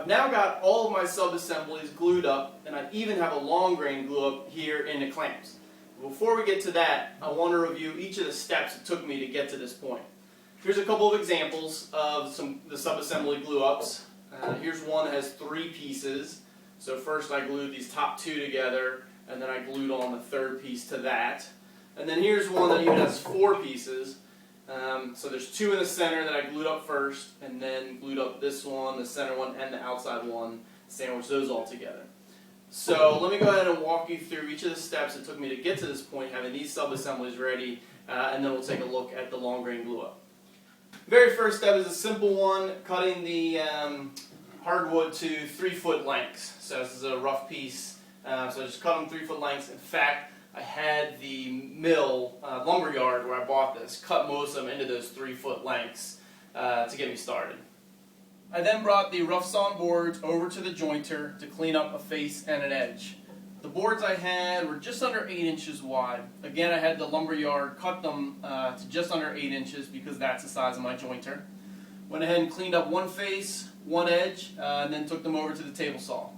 I've now got all of my sub-assemblies glued up, and I even have a long grain glue up here in the clamps. Before we get to that, I want to review each of the steps it took me to get to this point. Here's a couple of examples of the sub-assembly glue ups. Here's one that has 3 pieces. So first I glued these top 2 together, and then I glued on the 3rd piece to that. And then here's one that even has 4 pieces. So there's 2 in the center that I glued up first, and then glued up this one, the center one, and the outside one, sandwich those all together. So let me go ahead and walk you through each of the steps it took me to get to this point, having these sub-assemblies ready, and then we'll take a look at the long grain glue up. Very first step is a simple one, cutting the hardwood to 3-foot lengths. So this is a rough piece, so I just cut them 3-foot lengths. In fact, I had the mill, lumber yard where I bought this, cut most of them into those 3-foot lengths to get me started. I then brought the rough sawn boards over to the jointer to clean up a face and an edge. The boards I had were just under 8 inches wide. Again, I had the lumber yard cut them to just under 8 inches because that's the size of my jointer. Went ahead and cleaned up one face, one edge, and then took them over to the table saw.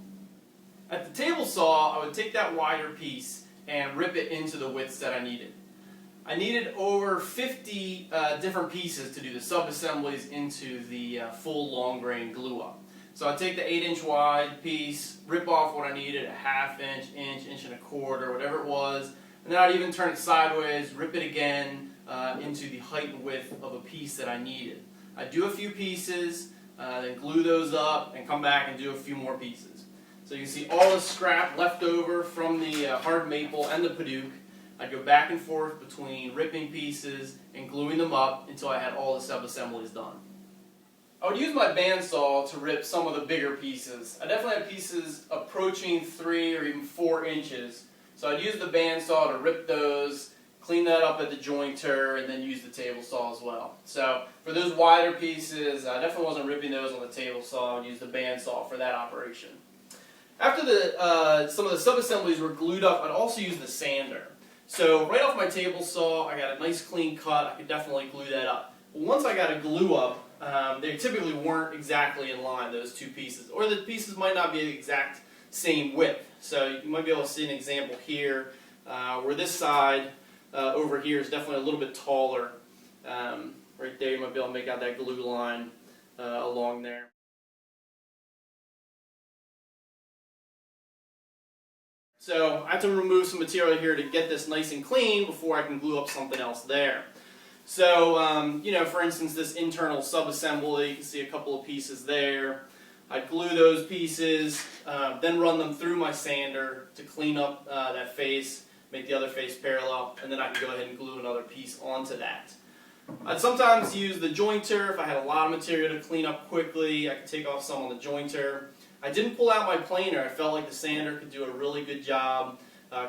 At the table saw, I would take that wider piece and rip it into the widths that I needed. I needed over 50 different pieces to do the sub-assemblies into the full long grain glue up. So I'd take the 8-inch wide piece, rip off what I needed, a 1/2 inch, inch and a quarter, whatever it was, and then I'd even turn it sideways, rip it again into the height and width of a piece that I needed. I'd do a few pieces, then glue those up, and come back and do a few more pieces. So you can see all the scrap left over from the hard maple and the Paduke. I'd go back and forth between ripping pieces and gluing them up until I had all the sub-assemblies done. I would use my bandsaw to rip some of the bigger pieces. I definitely have pieces approaching 3 or even 4 inches. So I'd use the bandsaw to rip those, clean that up at the jointer, and then use the table saw as well. So for those wider pieces, I definitely wasn't ripping those on the table saw. I'd use the bandsaw for that operation. After some of the sub-assemblies were glued up, I'd also use the sander. So right off my table saw, I got a nice clean cut. I could definitely glue that up. But once I got a glue up, they typically weren't exactly in line, those 2 pieces. Or the pieces might not be the exact same width. So you might be able to see an example here where this side over here is definitely a little bit taller. Right there you might be able to make out that glue line along there. So I have to remove some material here to get this nice and clean before I can glue up something else there. So, you know, for instance, this internal sub-assembly, you can see a couple of pieces there. I'd glue those pieces, then run them through my sander to clean up that face, make the other face parallel, and then I can go ahead and glue another piece onto that. I'd sometimes use the jointer if I had a lot of material to clean up quickly. I could take off some on the jointer. I didn't pull out my planer. I felt like the sander could do a really good job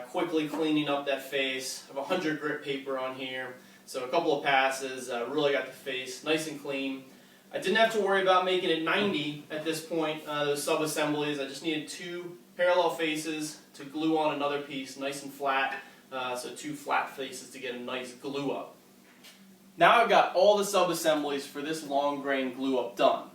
quickly cleaning up that face. I have 100 grit paper on here, so a couple of passes really got the face nice and clean. I didn't have to worry about making it 90 at this point, those sub-assemblies. I just needed 2 parallel faces to glue on another piece nice and flat, so 2 flat faces to get a nice glue up. Now I've got all the sub-assemblies for this long grain glue up done.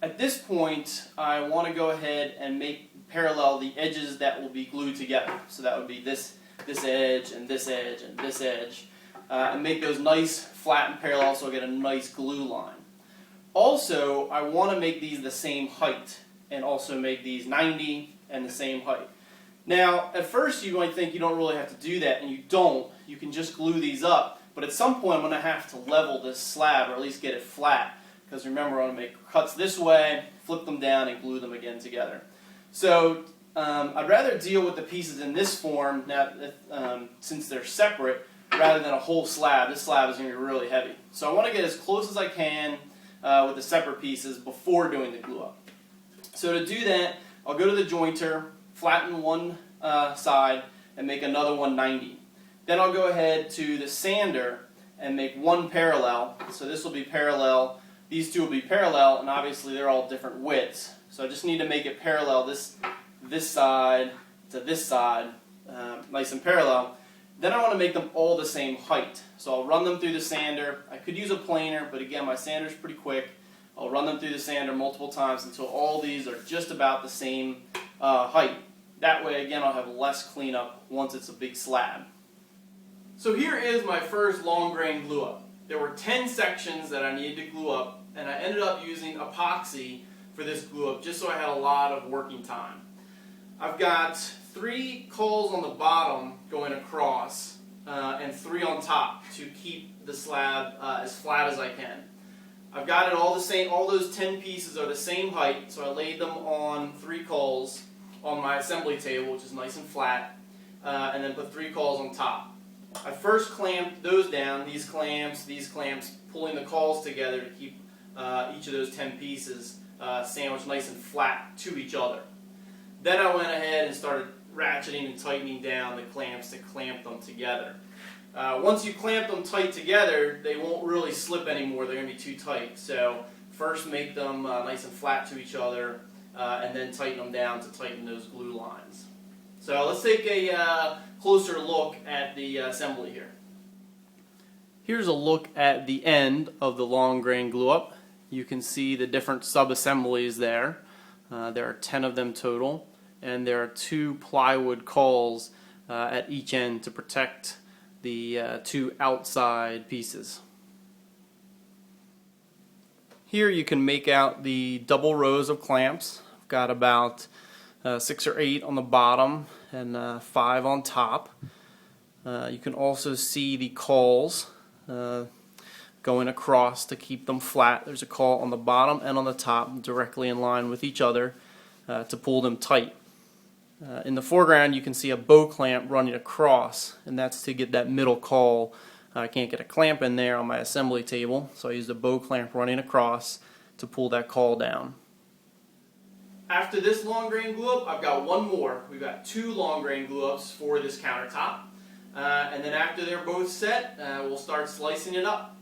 At this point, I want to go ahead and make parallel the edges that will be glued together. So that would be this edge and this edge and this edge, and make those nice flat and parallel so I get a nice glue line. Also, I want to make these the same height and also make these 90 and the same height. Now, at first you might think you don't really have to do that, and you don't. You can just glue these up, but at some point I'm going to have to level this slab, or at least get it flat. Because remember, I'm going to make cuts this way, flip them down, and glue them again together. So I'd rather deal with the pieces in this form, now, since they're separate, rather than a whole slab. This slab is going to be really heavy. So I want to get as close as I can with the separate pieces before doing the glue up. So to do that, I'll go to the jointer, flatten one side, and make another one 90. Then I'll go ahead to the sander and make one parallel. So this will be parallel. These 2 will be parallel, and obviously they're all different widths. So I just need to make it parallel this side to this side, nice and parallel. Then I want to make them all the same height. So I'll run them through the sander. I could use a planer, but again, my sander's pretty quick. I'll run them through the sander multiple times until all these are just about the same height. That way, again, I'll have less cleanup once it's a big slab. So here is my first long grain glue up. There were 10 sections that I needed to glue up, and I ended up using epoxy for this glue up just so I had a lot of working time. I've got 3 coals on the bottom going across and 3 on top to keep the slab as flat as I can. I've got it all the same, all those 10 pieces are the same height, so I laid them on 3 coals on my assembly table, which is nice and flat, and then put 3 coals on top. I first clamped those down, these clamps, pulling the coals together to keep each of those 10 pieces sandwiched nice and flat to each other. Then I went ahead and started ratcheting and tightening down the clamps to clamp them together. Once you clamp them tight together, they won't really slip anymore. They're going to be too tight. So first make them nice and flat to each other, and then tighten them down to tighten those glue lines. So let's take a closer look at the assembly here. Here's a look at the end of the long grain glue up. You can see the different sub-assemblies there. There are 10 of them total, and there are 2 plywood cauls at each end to protect the 2 outside pieces. Here you can make out the double rows of clamps. I've got about 6 or 8 on the bottom and 5 on top. You can also see the cauls going across to keep them flat. There's a caul on the bottom and on the top directly in line with each other to pull them tight. In the foreground you can see a bow clamp running across, and that's to get that middle caul. I can't get a clamp in there on my assembly table, so I used a bow clamp running across to pull that caul down. After this long grain glue up, I've got one more. We've got 2 long grain glue ups for this countertop, and then after they're both set, we'll start slicing it up.